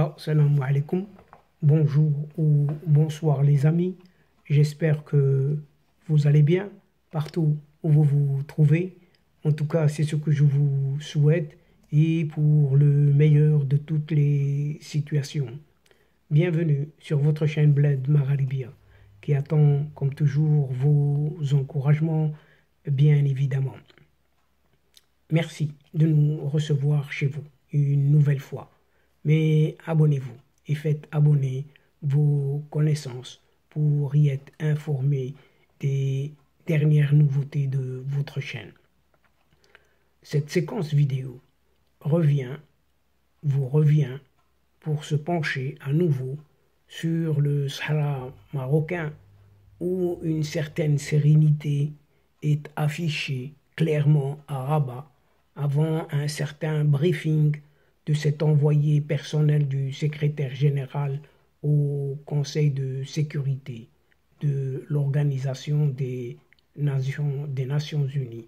Assalamu alaikum, bonjour ou bonsoir les amis, j'espère que vous allez bien partout où vous vous trouvez. En tout cas, c'est ce que je vous souhaite et pour le meilleur de toutes les situations. Bienvenue sur votre chaîne Bled Magharibia qui attend comme toujours vos encouragements, bien évidemment. Merci de nous recevoir chez vous une nouvelle fois. Mais abonnez-vous et faites abonner vos connaissances pour y être informés des dernières nouveautés de votre chaîne. Cette séquence vidéo vous revient pour se pencher à nouveau sur le Sahara marocain où une certaine sérénité est affichée clairement à Rabat avant un certain briefing de cet envoyé personnel du secrétaire général au Conseil de sécurité de l'Organisation des Nations Unies.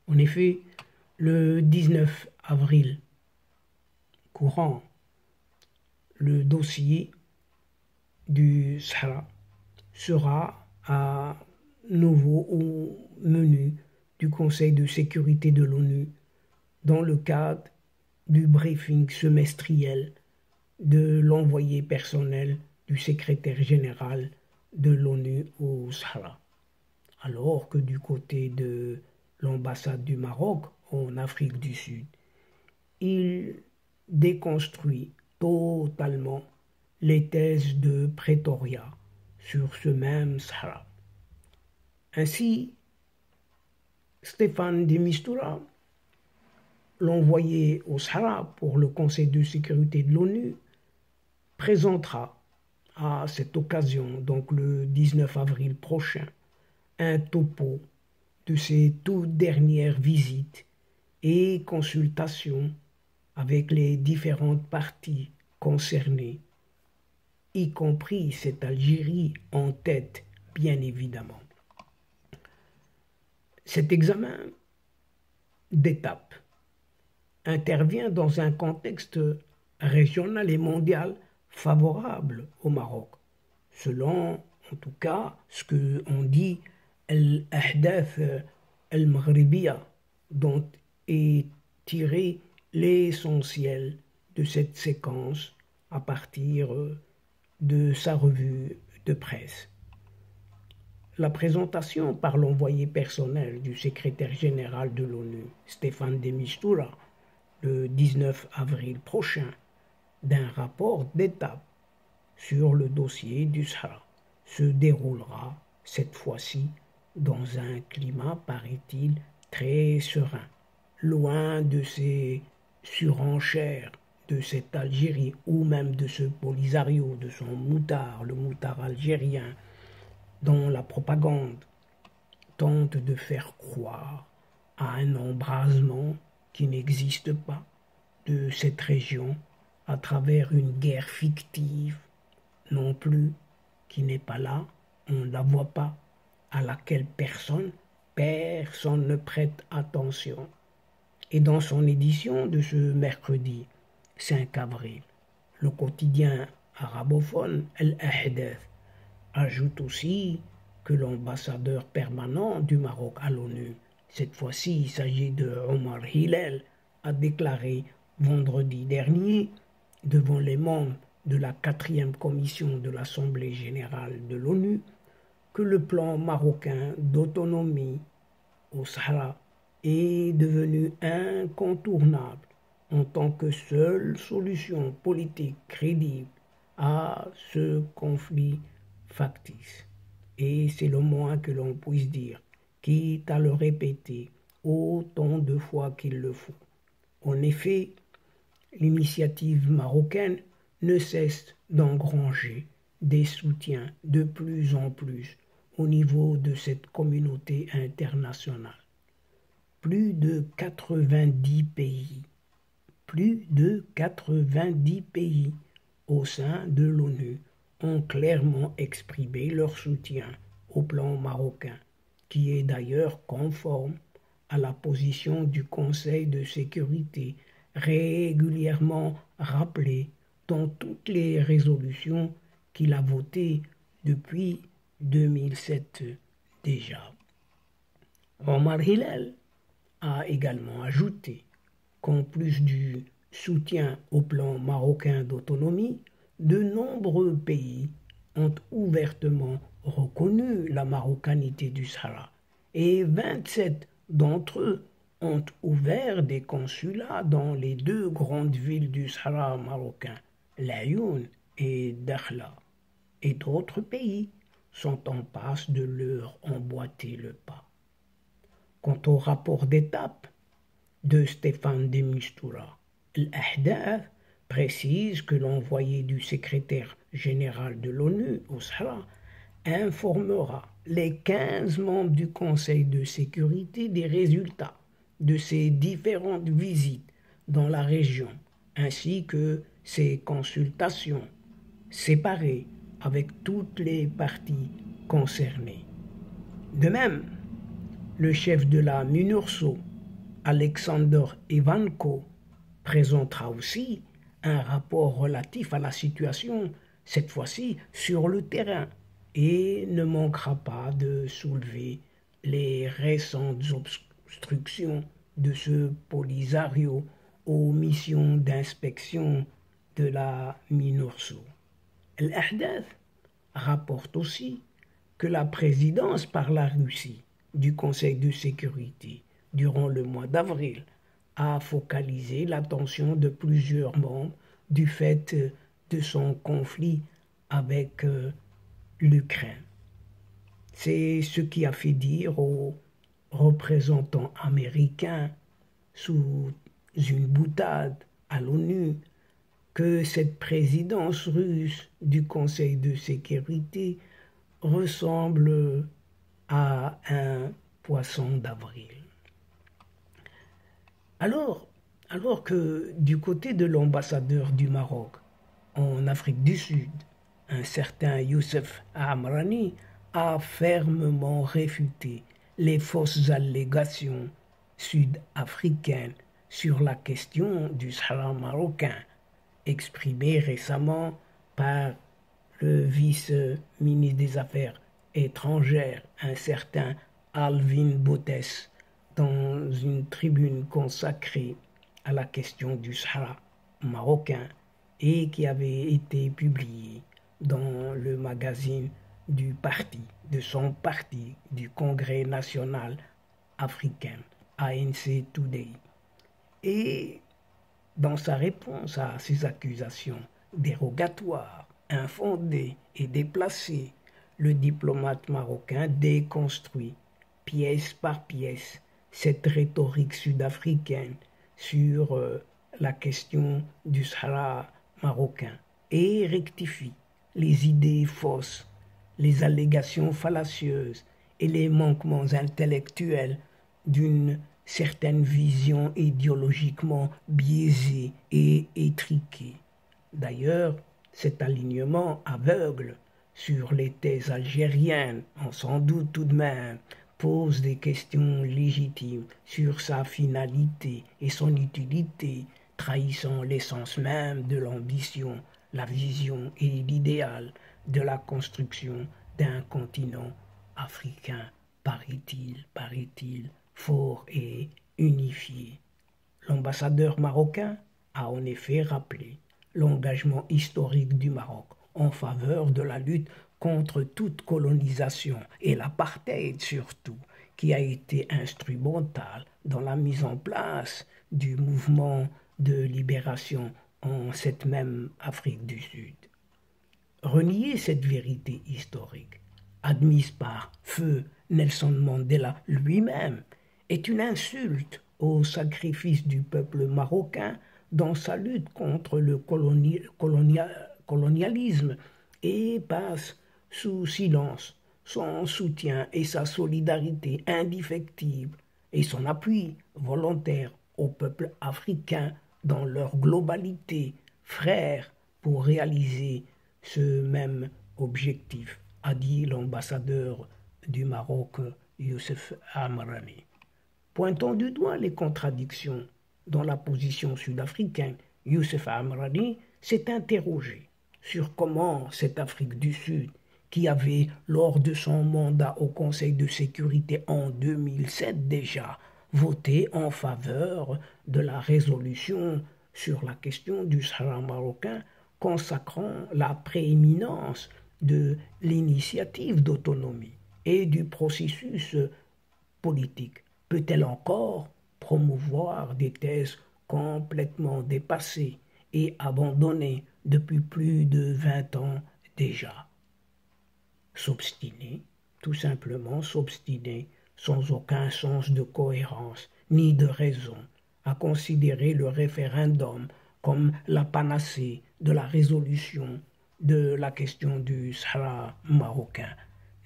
En effet, le 19 avril courant, le dossier du Sahara sera à nouveau au menu du Conseil de sécurité de l'ONU dans le cadre du briefing semestriel de l'envoyé personnel du secrétaire général de l'ONU au Sahara. Alors que du côté de l'ambassade du Maroc en Afrique du Sud, il déconstruit totalement les thèses de Pretoria sur ce même Sahara. Ainsi, Staffan de Mistura, l'envoyé au Sahara pour le Conseil de sécurité de l'ONU, présentera à cette occasion, donc le 19 avril prochain, un topo de ses toutes dernières visites et consultations avec les différentes parties concernées, y compris cette Algérie en tête, bien évidemment. Cet examen d'étape intervient dans un contexte régional et mondial favorable au Maroc, selon en tout cas ce qu'on dit l'Ahdath al-Maghribiya, dont est tiré l'essentiel de cette séquence à partir de sa revue de presse. La présentation par l'envoyé personnel du secrétaire général de l'ONU, Staffan de Mistura, le 19 avril prochain, d'un rapport d'étape sur le dossier du Sahara se déroulera cette fois-ci dans un climat, paraît-il, très serein, loin de ces surenchères de cette Algérie ou même de ce Polisario, de son moutard, le moutard algérien, dont la propagande tente de faire croire à un embrasement qui n'existe pas de cette région à travers une guerre fictive non plus, qui n'est pas là, on ne la voit pas, à laquelle personne ne prête attention. Et dans son édition de ce mercredi 5 avril, le quotidien arabophone Al-Ahdath ajoute aussi que l'ambassadeur permanent du Maroc à l'ONU, cette fois-ci il s'agit de Omar Hillel, a déclaré vendredi dernier devant les membres de la 4e commission de l'Assemblée générale de l'ONU que le plan marocain d'autonomie au Sahara est devenu incontournable en tant que seule solution politique crédible à ce conflit factice. Et c'est le moins que l'on puisse dire, quitte à le répéter autant de fois qu'il le faut. En effet, l'initiative marocaine ne cesse d'engranger des soutiens de plus en plus au niveau de cette communauté internationale. Plus de 90 pays au sein de l'ONU ont clairement exprimé leur soutien au plan marocain, qui est d'ailleurs conforme à la position du Conseil de sécurité régulièrement rappelé dans toutes les résolutions qu'il a votées depuis 2007 déjà. Omar Hillel a également ajouté qu'en plus du soutien au plan marocain d'autonomie, de nombreux pays ont ouvertement reconnu la marocanité du Sahara et 27 d'entre eux ont ouvert des consulats dans les deux grandes villes du Sahara marocain, Laayoune et Dakhla, et d'autres pays sont en passe de leur emboîter le pas. Quant au rapport d'étape de Stéphane de Mistura, l'Ahdath précise que l'envoyé du secrétaire général de l'ONU au Sahara informera les 15 membres du Conseil de sécurité des résultats de ces différentes visites dans la région, ainsi que ses consultations séparées avec toutes les parties concernées. De même, le chef de la MINURSO, Alexander Ivanko, présentera aussi un rapport relatif à la situation, cette fois-ci sur le terrain, et ne manquera pas de soulever les récentes obstructions de ce Polisario aux missions d'inspection de la MINURSO. L'Ahdath rapporte aussi que la présidence par la Russie du Conseil de sécurité durant le mois d'avril a focalisé l'attention de plusieurs membres du fait de son conflit avec l'Ukraine. C'est ce qui a fait dire aux représentants américains sous une boutade à l'ONU que cette présidence russe du Conseil de sécurité ressemble à un poisson d'avril. Alors que du côté de l'ambassadeur du Maroc en Afrique du Sud, un certain Youssef Amrani a fermement réfuté les fausses allégations sud-africaines sur la question du Sahara marocain, exprimées récemment par le vice-ministre des Affaires étrangères, un certain Alvin Boutès, dans une tribune consacrée à la question du Sahara marocain et qui avait été publiée dans le magazine de son parti, du Congrès national africain, ANC Today. Et dans sa réponse à ces accusations dérogatoires, infondées et déplacées, le diplomate marocain déconstruit pièce par pièce cette rhétorique sud-africaine sur la question du Sahara marocain et rectifie les idées fausses, les allégations fallacieuses et les manquements intellectuels d'une certaine vision idéologiquement biaisée et étriquée. D'ailleurs, cet alignement aveugle sur les thèses algériennes, on s'en doute tout de même, pose des questions légitimes sur sa finalité et son utilité, trahissant l'essence même de l'ambition, la vision et l'idéal de la construction d'un continent africain, paraît-il, fort et unifié. L'ambassadeur marocain a en effet rappelé l'engagement historique du Maroc en faveur de la lutte contre toute colonisation et l'apartheid surtout, qui a été instrumental dans la mise en place du mouvement de libération en cette même Afrique du Sud. Renier cette vérité historique, admise par feu Nelson Mandela lui-même, est une insulte au sacrifice du peuple marocain dans sa lutte contre le colonialisme et passe sous silence son soutien et sa solidarité indéfectible et son appui volontaire au peuple africain dans leur globalité, frères, pour réaliser ce même objectif, a dit l'ambassadeur du Maroc, Youssef Amrani. Pointant du doigt les contradictions dans la position sud-africaine, Youssef Amrani, s'est interrogé sur comment cette Afrique du Sud, qui avait, lors de son mandat au Conseil de sécurité en 2007 déjà, voté en faveur de la résolution sur la question du Sahara marocain, consacrant la prééminence de l'initiative d'autonomie et du processus politique. Peut-elle encore promouvoir des thèses complètement dépassées et abandonnées depuis plus de 20 ans déjà? S'obstiner, tout simplement s'obstiner, sans aucun sens de cohérence ni de raison, à considérer le référendum comme la panacée de la résolution de la question du Sahara marocain,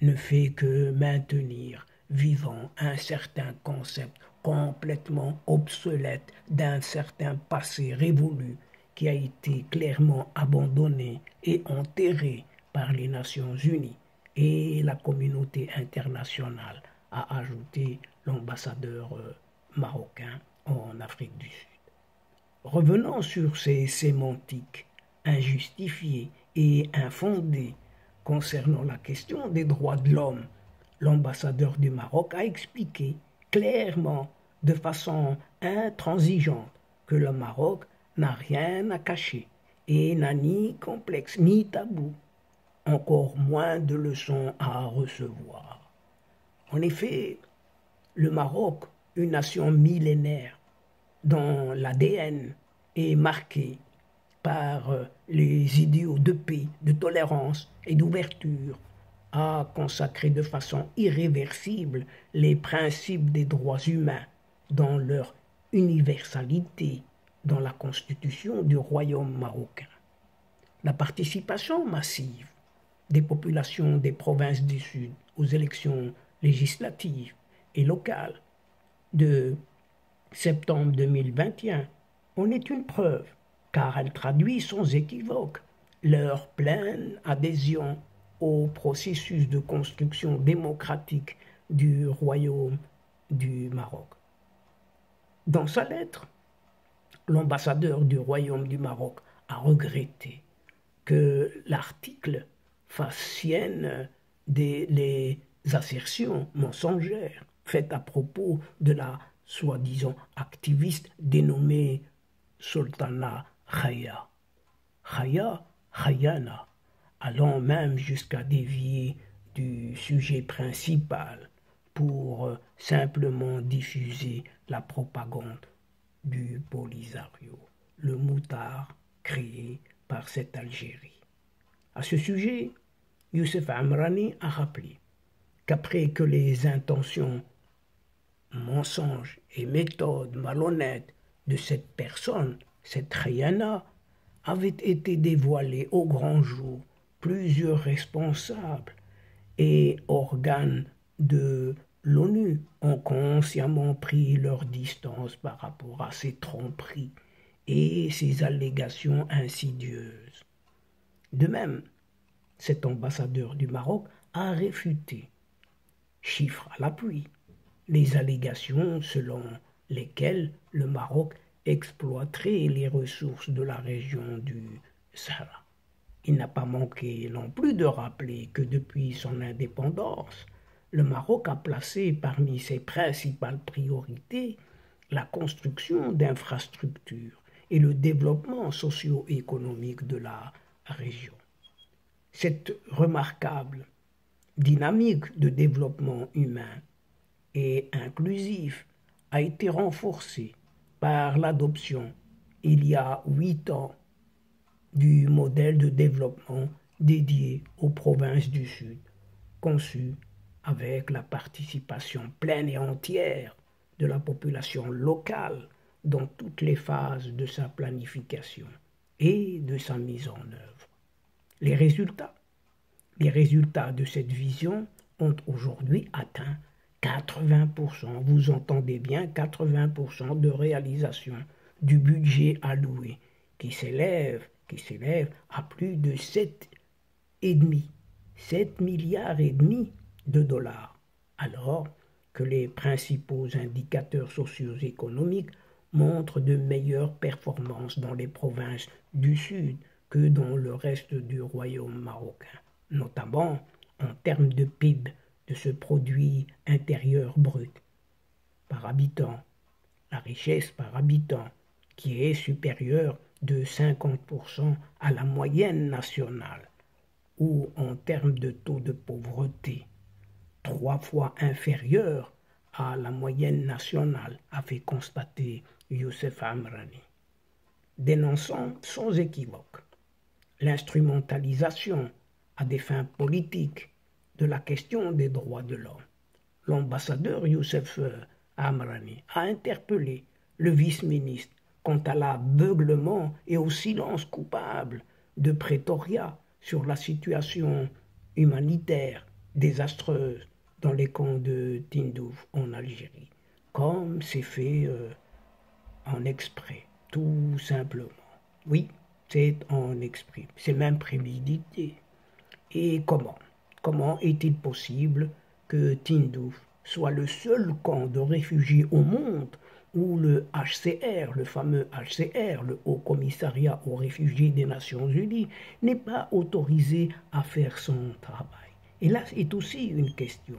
ne fait que maintenir vivant un certain concept complètement obsolète d'un certain passé révolu qui a été clairement abandonné et enterré par les Nations Unies et la communauté internationale, a ajouté l'ambassadeur marocain en Afrique du Sud. Revenons sur ces sémantiques injustifiées et infondées concernant la question des droits de l'homme. L'ambassadeur du Maroc a expliqué clairement, de façon intransigeante, que le Maroc n'a rien à cacher et n'a ni complexe ni tabou, encore moins de leçons à recevoir. En effet, le Maroc, une nation millénaire dont l'ADN est marqué par les idéaux de paix, de tolérance et d'ouverture, a consacré de façon irréversible les principes des droits humains dans leur universalité dans la constitution du royaume marocain. La participation massive des populations des provinces du Sud aux élections législatives et locales de septembre 2021 en est une preuve, car elle traduit sans équivoque leur pleine adhésion au processus de construction démocratique du royaume du Maroc. Dans sa lettre, l'ambassadeur du royaume du Maroc a regretté que l'article fasse sienne les assertions mensongères faites à propos de la soi-disant activiste dénommée Sultana Khayana, allant même jusqu'à dévier du sujet principal pour simplement diffuser la propagande du Polisario, le moutard créé par cette Algérie. À ce sujet, Youssef Amrani a rappelé qu'après que les intentions, mensonges et méthodes malhonnêtes de cette personne, cette Khayana, avaient été dévoilées au grand jour, plusieurs responsables et organes de l'ONU ont consciemment pris leur distance par rapport à ces tromperies et ces allégations insidieuses. De même, cet ambassadeur du Maroc a réfuté, chiffres à l'appui, les allégations selon lesquelles le Maroc exploiterait les ressources de la région du Sahara. Il n'a pas manqué non plus de rappeler que depuis son indépendance, le Maroc a placé parmi ses principales priorités la construction d'infrastructures et le développement socio-économique de la région. Cette remarquable dynamique de développement humain et inclusif a été renforcée par l'adoption, il y a 8 ans, du modèle de développement dédié aux provinces du Sud, conçu avec la participation pleine et entière de la population locale dans toutes les phases de sa planification et de sa mise en œuvre. Les résultats de cette vision ont aujourd'hui atteint 80%, vous entendez bien, 80% de réalisation du budget alloué qui s'élève à plus de 7 milliards et demi de dollars, alors que les principaux indicateurs socio-économiques montrent de meilleures performances dans les provinces du Sud que dans le reste du royaume marocain, notamment en termes de PIB, de ce produit intérieur brut par habitant, la richesse par habitant, qui est supérieure de 50% à la moyenne nationale, ou en termes de taux de pauvreté, 3 fois inférieur à la moyenne nationale, a fait constater Youssef Amrani, dénonçant sans équivoque l'instrumentalisation à des fins politiques de la question des droits de l'homme. L'ambassadeur Youssef Amrani a interpellé le vice-ministre quant à l'aveuglement et au silence coupable de Pretoria sur la situation humanitaire désastreuse dans les camps de Tindouf en Algérie, comme c'est fait en exprès, tout simplement. Oui, c'est en exprès, c'est même prémédité. Et comment? Comment est-il possible que Tindouf soit le seul camp de réfugiés au monde où le HCR, le fameux HCR, le Haut Commissariat aux réfugiés des Nations Unies, n'est pas autorisé à faire son travail? Et là, c'est aussi une question.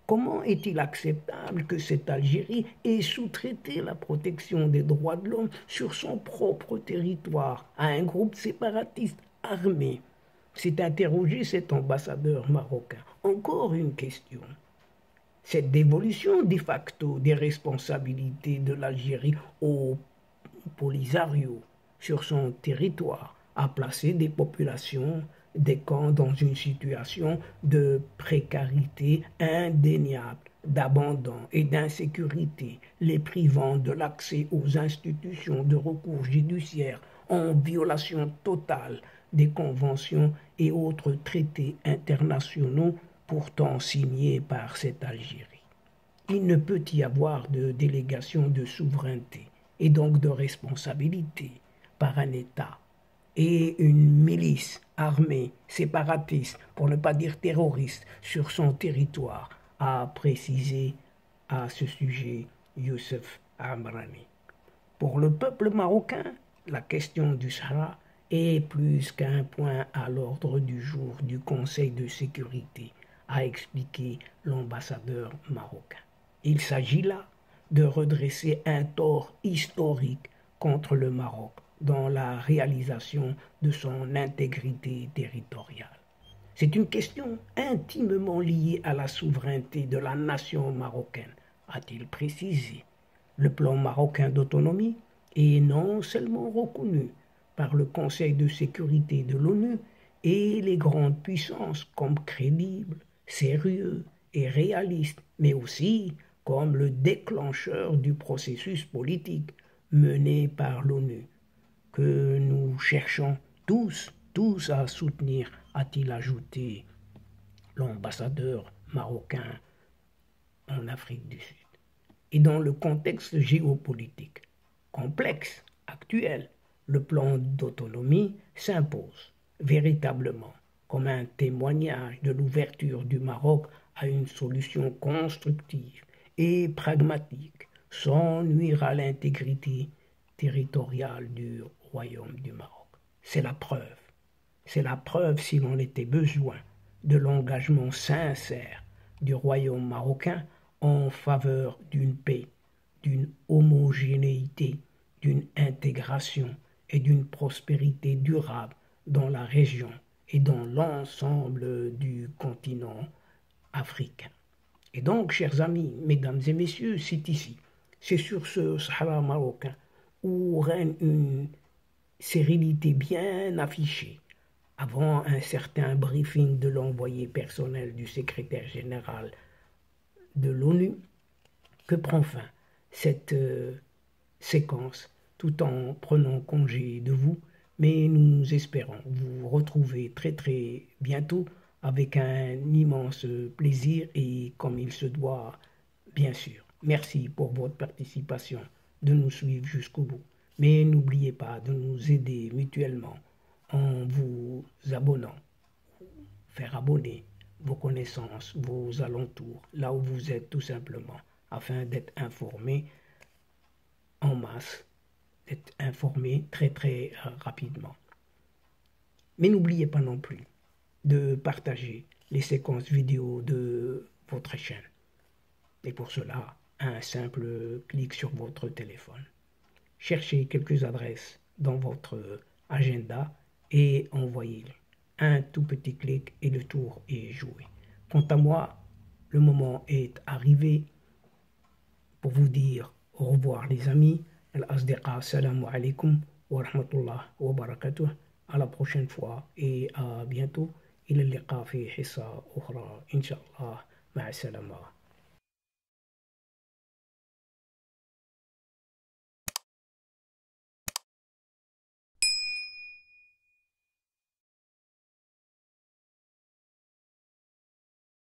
Comment est-il acceptable que cette Algérie ait sous-traité la protection des droits de l'homme sur son propre territoire à un groupe séparatiste armé? S'est interrogé cet ambassadeur marocain. Encore une question. Cette dévolution de facto des responsabilités de l'Algérie au Polisario sur son territoire a placé des populations des camps dans une situation de précarité indéniable, d'abandon et d'insécurité, les privant de l'accès aux institutions de recours judiciaire en violation totale des conventions et autres traités internationaux pourtant signés par cette Algérie. Il ne peut y avoir de délégation de souveraineté et donc de responsabilité par un État et une milice armée, séparatiste, pour ne pas dire terroriste, sur son territoire, a précisé à ce sujet Youssef Amrani. Pour le peuple marocain, la question du Sahara est plus qu'un point à l'ordre du jour du Conseil de sécurité, a expliqué l'ambassadeur marocain. Il s'agit là de redresser un tort historique contre le Maroc dans la réalisation de son intégrité territoriale. C'est une question intimement liée à la souveraineté de la nation marocaine, a-t-il précisé. Le plan marocain d'autonomie est non seulement reconnu par le Conseil de sécurité de l'ONU et les grandes puissances comme crédible, sérieux et réaliste, mais aussi comme le déclencheur du processus politique mené par l'ONU, que nous cherchons tous à soutenir, a-t-il ajouté l'ambassadeur marocain en Afrique du Sud. Et dans le contexte géopolitique complexe actuel, le plan d'autonomie s'impose véritablement comme un témoignage de l'ouverture du Maroc à une solution constructive et pragmatique, sans nuire à l'intégrité territoriale du Royaume du Maroc. C'est la preuve, s'il en était besoin, de l'engagement sincère du Royaume marocain en faveur d'une paix, d'une homogénéité, d'une intégration et d'une prospérité durable dans la région et dans l'ensemble du continent africain. Et donc, chers amis, mesdames et messieurs, c'est sur ce Sahara marocain où règne une sérénité bien affichée avant un certain briefing de l'envoyé personnel du secrétaire général de l'ONU que prend fin cette séquence tout en prenant congé de vous, mais nous espérons vous retrouver très très bientôt avec un immense plaisir et comme il se doit, bien sûr. Merci pour votre participation, de nous suivre jusqu'au bout. Mais n'oubliez pas de nous aider mutuellement en vous abonnant, faire abonner vos connaissances, vos alentours, là où vous êtes tout simplement, afin d'être informés en masse, d'être informé très très rapidement. Mais n'oubliez pas non plus de partager les séquences vidéo de votre chaîne. Et pour cela, un simple clic sur votre téléphone. Cherchez quelques adresses dans votre agenda et envoyez-les. Un tout petit clic et le tour est joué. Quant à moi, le moment est arrivé pour vous dire au revoir les amis. Al-Asdiqa, salam alaikum wa rahmatullah wa barakatuh. À la prochaine fois et à bientôt. إلى اللقاء في حصة أخرى إن شاء الله. مع السلامة.